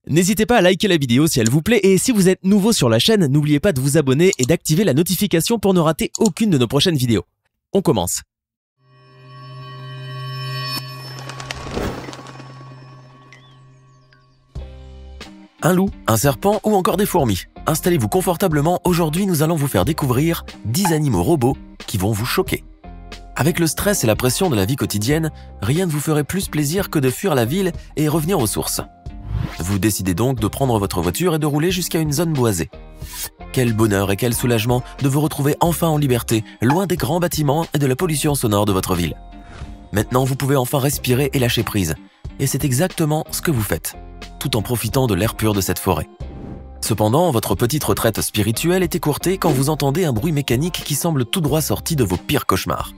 N'hésitez pas à liker la vidéo si elle vous plaît et si vous êtes nouveau sur la chaîne, n'oubliez pas de vous abonner et d'activer la notification pour ne rater aucune de nos prochaines vidéos. On commence. Un loup, un serpent ou encore des fourmis. Installez-vous confortablement, aujourd'hui nous allons vous faire découvrir 10 animaux robots qui vont vous choquer. Avec le stress et la pression de la vie quotidienne, rien ne vous ferait plus plaisir que de fuir la ville et revenir aux sources. Vous décidez donc de prendre votre voiture et de rouler jusqu'à une zone boisée. Quel bonheur et quel soulagement de vous retrouver enfin en liberté, loin des grands bâtiments et de la pollution sonore de votre ville. Maintenant, vous pouvez enfin respirer et lâcher prise. Et c'est exactement ce que vous faites, tout en profitant de l'air pur de cette forêt. Cependant, votre petite retraite spirituelle est écourtée quand vous entendez un bruit mécanique qui semble tout droit sorti de vos pires cauchemars.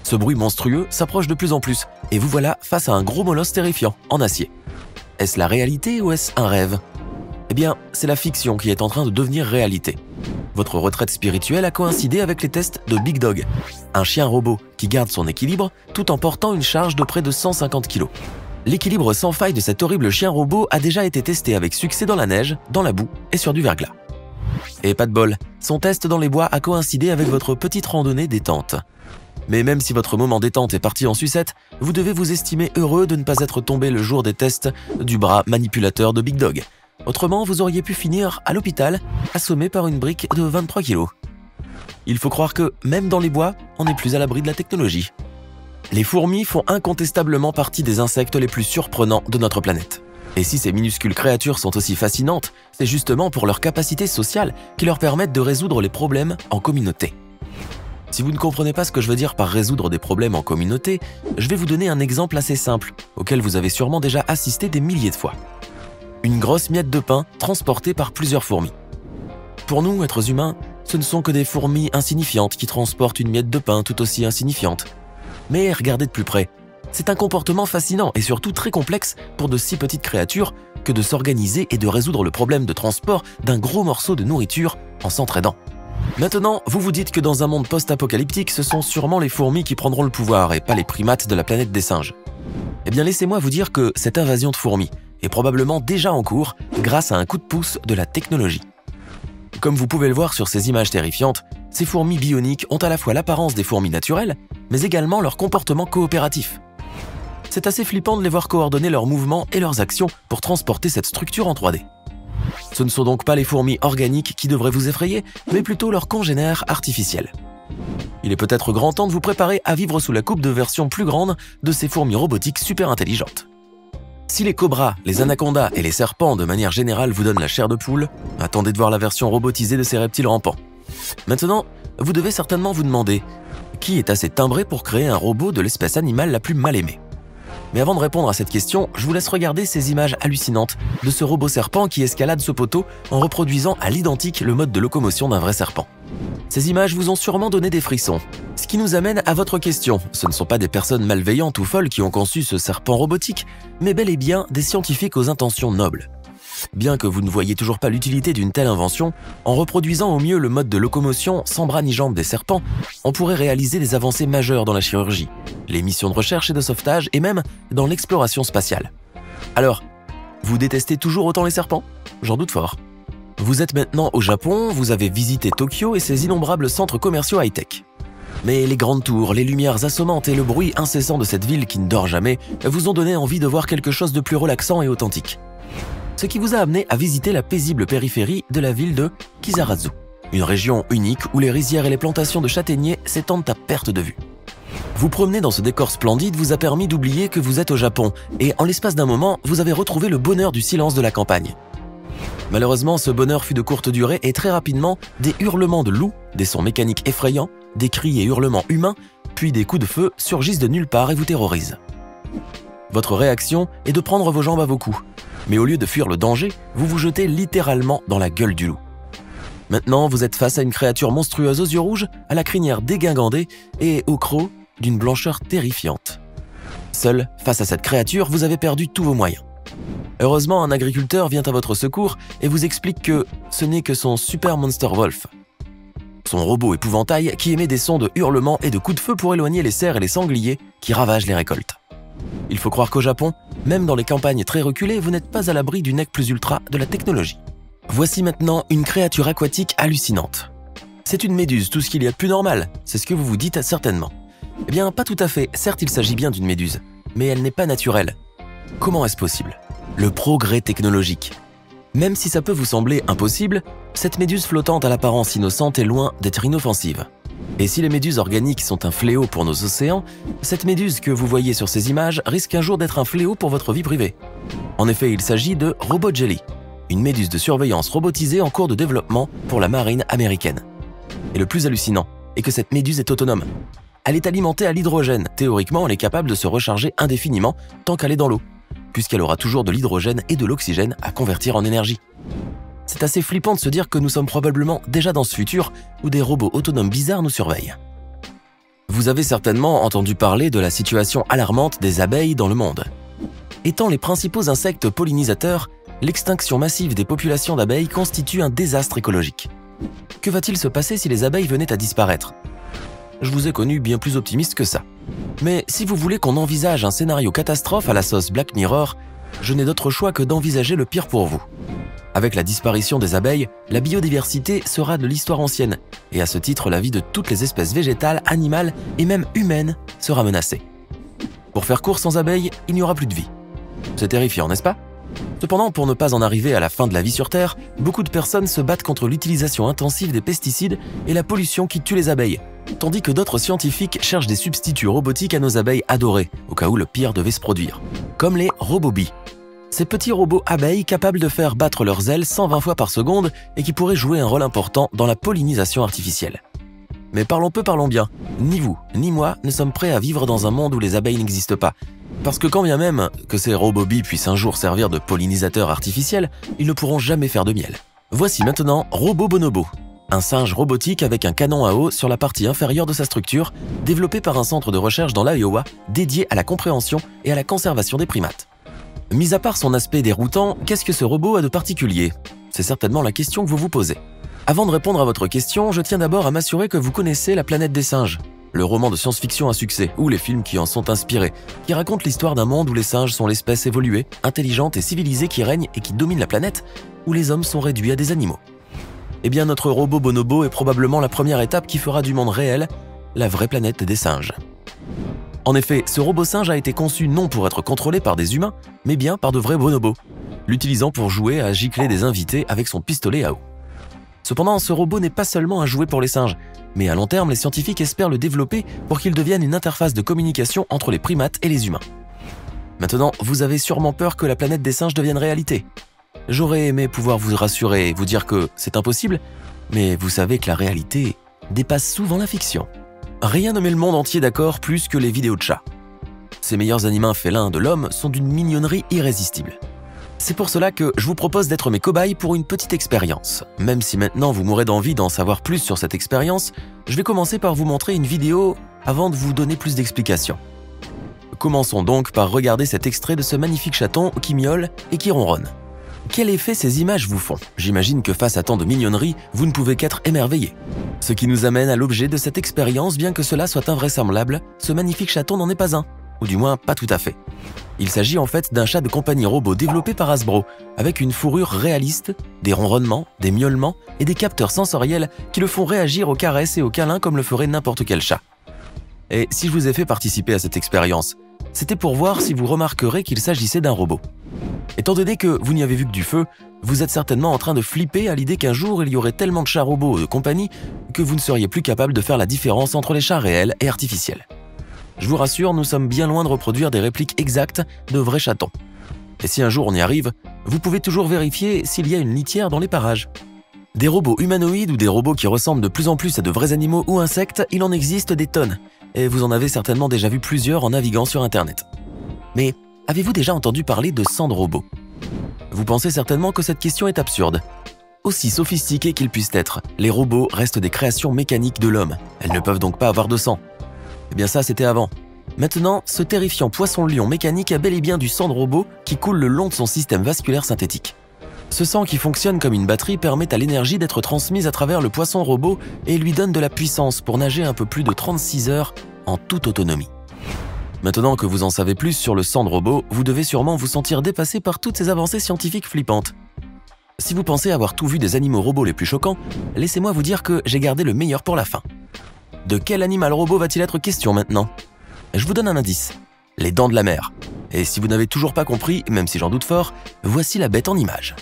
Ce bruit monstrueux s'approche de plus en plus, et vous voilà face à un gros molosse terrifiant, en acier. Est-ce la réalité ou est-ce un rêve? Eh bien, c'est la fiction qui est en train de devenir réalité. Votre retraite spirituelle a coïncidé avec les tests de Big Dog, un chien robot qui garde son équilibre tout en portant une charge de près de 150 kg. L'équilibre sans faille de cet horrible chien robot a déjà été testé avec succès dans la neige, dans la boue et sur du verglas. Et pas de bol, son test dans les bois a coïncidé avec votre petite randonnée détente. Mais même si votre moment détente est parti en sucette, vous devez vous estimer heureux de ne pas être tombé le jour des tests du bras manipulateur de Big Dog. Autrement, vous auriez pu finir à l'hôpital, assommé par une brique de 23 kg. Il faut croire que, même dans les bois, on n'est plus à l'abri de la technologie. Les fourmis font incontestablement partie des insectes les plus surprenants de notre planète. Et si ces minuscules créatures sont aussi fascinantes, c'est justement pour leur capacité sociale qui leur permettent de résoudre les problèmes en communauté. Si vous ne comprenez pas ce que je veux dire par résoudre des problèmes en communauté, je vais vous donner un exemple assez simple, auquel vous avez sûrement déjà assisté des milliers de fois. Une grosse miette de pain transportée par plusieurs fourmis. Pour nous, êtres humains, ce ne sont que des fourmis insignifiantes qui transportent une miette de pain tout aussi insignifiante. Mais regardez de plus près, c'est un comportement fascinant et surtout très complexe pour de si petites créatures que de s'organiser et de résoudre le problème de transport d'un gros morceau de nourriture en s'entraidant. Maintenant, vous vous dites que dans un monde post-apocalyptique, ce sont sûrement les fourmis qui prendront le pouvoir et pas les primates de la planète des singes. Eh bien, laissez-moi vous dire que cette invasion de fourmis est probablement déjà en cours grâce à un coup de pouce de la technologie. Comme vous pouvez le voir sur ces images terrifiantes, ces fourmis bioniques ont à la fois l'apparence des fourmis naturelles, mais également leur comportement coopératif. C'est assez flippant de les voir coordonner leurs mouvements et leurs actions pour transporter cette structure en 3D. Ce ne sont donc pas les fourmis organiques qui devraient vous effrayer, mais plutôt leurs congénères artificiels. Il est peut-être grand temps de vous préparer à vivre sous la coupe de versions plus grandes de ces fourmis robotiques super intelligentes. Si les cobras, les anacondas et les serpents de manière générale vous donnent la chair de poule, attendez de voir la version robotisée de ces reptiles rampants. Maintenant, vous devez certainement vous demander qui est assez timbré pour créer un robot de l'espèce animale la plus mal aimée. Mais avant de répondre à cette question, je vous laisse regarder ces images hallucinantes de ce robot serpent qui escalade ce poteau en reproduisant à l'identique le mode de locomotion d'un vrai serpent. Ces images vous ont sûrement donné des frissons. Ce qui nous amène à votre question, ce ne sont pas des personnes malveillantes ou folles qui ont conçu ce serpent robotique, mais bel et bien des scientifiques aux intentions nobles. Bien que vous ne voyiez toujours pas l'utilité d'une telle invention, en reproduisant au mieux le mode de locomotion sans bras ni jambes des serpents, on pourrait réaliser des avancées majeures dans la chirurgie, les missions de recherche et de sauvetage et même dans l'exploration spatiale. Alors, vous détestez toujours autant les serpents? J'en doute fort. Vous êtes maintenant au Japon, vous avez visité Tokyo et ses innombrables centres commerciaux high-tech. Mais les grandes tours, les lumières assommantes et le bruit incessant de cette ville qui ne dort jamais vous ont donné envie de voir quelque chose de plus relaxant et authentique. Ce qui vous a amené à visiter la paisible périphérie de la ville de Kisarazu, une région unique où les rizières et les plantations de châtaigniers s'étendent à perte de vue. Vous promener dans ce décor splendide vous a permis d'oublier que vous êtes au Japon et en l'espace d'un moment, vous avez retrouvé le bonheur du silence de la campagne. Malheureusement, ce bonheur fut de courte durée et très rapidement, des hurlements de loups, des sons mécaniques effrayants, des cris et hurlements humains, puis des coups de feu surgissent de nulle part et vous terrorisent. Votre réaction est de prendre vos jambes à vos coups. Mais au lieu de fuir le danger, vous vous jetez littéralement dans la gueule du loup. Maintenant, vous êtes face à une créature monstrueuse aux yeux rouges, à la crinière dégingandée et au croc d'une blancheur terrifiante. Seul, face à cette créature, vous avez perdu tous vos moyens. Heureusement, un agriculteur vient à votre secours et vous explique que ce n'est que son Super Monster Wolf, son robot épouvantail qui émet des sons de hurlements et de coups de feu pour éloigner les cerfs et les sangliers qui ravagent les récoltes. Il faut croire qu'au Japon, Même dans les campagnes très reculées, vous n'êtes pas à l'abri du nec plus ultra de la technologie. Voici maintenant une créature aquatique hallucinante. C'est une méduse, tout ce qu'il y a de plus normal, c'est ce que vous vous dites certainement. Eh bien, pas tout à fait, certes il s'agit bien d'une méduse, mais elle n'est pas naturelle. Comment est-ce possible? Le progrès technologique. Même si ça peut vous sembler impossible, cette méduse flottante à l'apparence innocente est loin d'être inoffensive. Et si les méduses organiques sont un fléau pour nos océans, cette méduse que vous voyez sur ces images risque un jour d'être un fléau pour votre vie privée. En effet, il s'agit de Robot Jelly, une méduse de surveillance robotisée en cours de développement pour la marine américaine. Et le plus hallucinant est que cette méduse est autonome. Elle est alimentée à l'hydrogène. Théoriquement, elle est capable de se recharger indéfiniment tant qu'elle est dans l'eau, puisqu'elle aura toujours de l'hydrogène et de l'oxygène à convertir en énergie. C'est assez flippant de se dire que nous sommes probablement déjà dans ce futur où des robots autonomes bizarres nous surveillent. Vous avez certainement entendu parler de la situation alarmante des abeilles dans le monde. Étant les principaux insectes pollinisateurs, l'extinction massive des populations d'abeilles constitue un désastre écologique. Que va-t-il se passer si les abeilles venaient à disparaître? Je vous ai connu bien plus optimiste que ça. Mais si vous voulez qu'on envisage un scénario catastrophe à la sauce Black Mirror, je n'ai d'autre choix que d'envisager le pire pour vous. Avec la disparition des abeilles, la biodiversité sera de l'histoire ancienne, et à ce titre, la vie de toutes les espèces végétales, animales et même humaines sera menacée. Pour faire court, sans abeilles, il n'y aura plus de vie. C'est terrifiant, n'est-ce pas? Cependant, pour ne pas en arriver à la fin de la vie sur Terre, beaucoup de personnes se battent contre l'utilisation intensive des pesticides et la pollution qui tue les abeilles, tandis que d'autres scientifiques cherchent des substituts robotiques à nos abeilles adorées, au cas où le pire devait se produire, comme les robots-bees. Ces petits robots abeilles capables de faire battre leurs ailes 120 fois par seconde et qui pourraient jouer un rôle important dans la pollinisation artificielle. Mais parlons peu, parlons bien. Ni vous, ni moi ne sommes prêts à vivre dans un monde où les abeilles n'existent pas. Parce que quand bien même que ces robots-bees puissent un jour servir de pollinisateurs artificiels, ils ne pourront jamais faire de miel. Voici maintenant Robot Bonobo, un singe robotique avec un canon à eau sur la partie inférieure de sa structure, développé par un centre de recherche dans l'Iowa dédié à la compréhension et à la conservation des primates. Mis à part son aspect déroutant, qu'est-ce que ce robot a de particulier? C'est certainement la question que vous vous posez. Avant de répondre à votre question, je tiens d'abord à m'assurer que vous connaissez La Planète des singes, le roman de science-fiction à succès, ou les films qui en sont inspirés, qui racontent l'histoire d'un monde où les singes sont l'espèce évoluée, intelligente et civilisée qui règne et qui domine la planète, où les hommes sont réduits à des animaux. Eh bien, notre robot Bonobo est probablement la première étape qui fera du monde réel la vraie planète des singes. En effet, ce robot singe a été conçu non pour être contrôlé par des humains, mais bien par de vrais bonobos, l'utilisant pour jouer à gicler des invités avec son pistolet à eau. Cependant, ce robot n'est pas seulement un jouet pour les singes, mais à long terme, les scientifiques espèrent le développer pour qu'il devienne une interface de communication entre les primates et les humains. Maintenant, vous avez sûrement peur que la planète des singes devienne réalité. J'aurais aimé pouvoir vous rassurer et vous dire que c'est impossible, mais vous savez que la réalité dépasse souvent la fiction. Rien ne met le monde entier d'accord plus que les vidéos de chats. Ces meilleurs animaux félins de l'homme sont d'une mignonnerie irrésistible. C'est pour cela que je vous propose d'être mes cobayes pour une petite expérience. Même si maintenant vous mourrez d'envie d'en savoir plus sur cette expérience, je vais commencer par vous montrer une vidéo avant de vous donner plus d'explications. Commençons donc par regarder cet extrait de ce magnifique chaton qui miaule et qui ronronne. Quel effet ces images vous font? J'imagine que face à tant de mignonnerie, vous ne pouvez qu'être émerveillé. Ce qui nous amène à l'objet de cette expérience, bien que cela soit invraisemblable, ce magnifique chaton n'en est pas un, ou du moins pas tout à fait. Il s'agit en fait d'un chat de compagnie robot développé par Hasbro, avec une fourrure réaliste, des ronronnements, des miaulements et des capteurs sensoriels qui le font réagir aux caresses et aux câlins comme le ferait n'importe quel chat. Et si je vous ai fait participer à cette expérience, c'était pour voir si vous remarquerez qu'il s'agissait d'un robot. Étant donné que vous n'y avez vu que du feu, vous êtes certainement en train de flipper à l'idée qu'un jour il y aurait tellement de chats robots de compagnie que vous ne seriez plus capable de faire la différence entre les chats réels et artificiels. Je vous rassure, nous sommes bien loin de reproduire des répliques exactes de vrais chatons. Et si un jour on y arrive, vous pouvez toujours vérifier s'il y a une litière dans les parages. Des robots humanoïdes ou des robots qui ressemblent de plus en plus à de vrais animaux ou insectes, il en existe des tonnes, et vous en avez certainement déjà vu plusieurs en naviguant sur Internet. Mais avez-vous déjà entendu parler de sang de robot? Vous pensez certainement que cette question est absurde. Aussi sophistiqués qu'ils puissent être, les robots restent des créations mécaniques de l'homme. Elles ne peuvent donc pas avoir de sang. Eh bien ça, c'était avant. Maintenant, ce terrifiant poisson-lion mécanique a bel et bien du sang de robot qui coule le long de son système vasculaire synthétique. Ce sang qui fonctionne comme une batterie permet à l'énergie d'être transmise à travers le poisson robot et lui donne de la puissance pour nager un peu plus de 36 heures en toute autonomie. Maintenant que vous en savez plus sur le sang de robot, vous devez sûrement vous sentir dépassé par toutes ces avancées scientifiques flippantes. Si vous pensez avoir tout vu des animaux robots les plus choquants, laissez-moi vous dire que j'ai gardé le meilleur pour la fin. De quel animal robot va-t-il être question maintenant? Je vous donne un indice. Les dents de la mer. Et si vous n'avez toujours pas compris, même si j'en doute fort, voici la bête en image.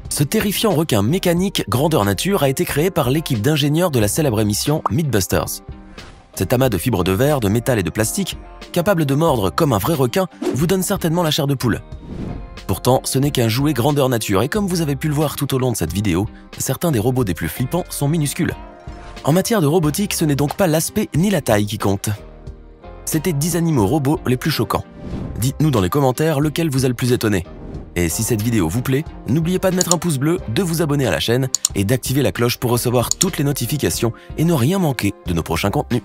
Ce terrifiant requin mécanique grandeur nature a été créé par l'équipe d'ingénieurs de la célèbre émission Mythbusters. Cet amas de fibres de verre, de métal et de plastique, capable de mordre comme un vrai requin, vous donne certainement la chair de poule. Pourtant, ce n'est qu'un jouet grandeur nature et comme vous avez pu le voir tout au long de cette vidéo, certains des robots des plus flippants sont minuscules. En matière de robotique, ce n'est donc pas l'aspect ni la taille qui compte. C'était 10 animaux robots les plus choquants. Dites-nous dans les commentaires lequel vous a le plus étonné. Et si cette vidéo vous plaît, n'oubliez pas de mettre un pouce bleu, de vous abonner à la chaîne et d'activer la cloche pour recevoir toutes les notifications et ne rien manquer de nos prochains contenus.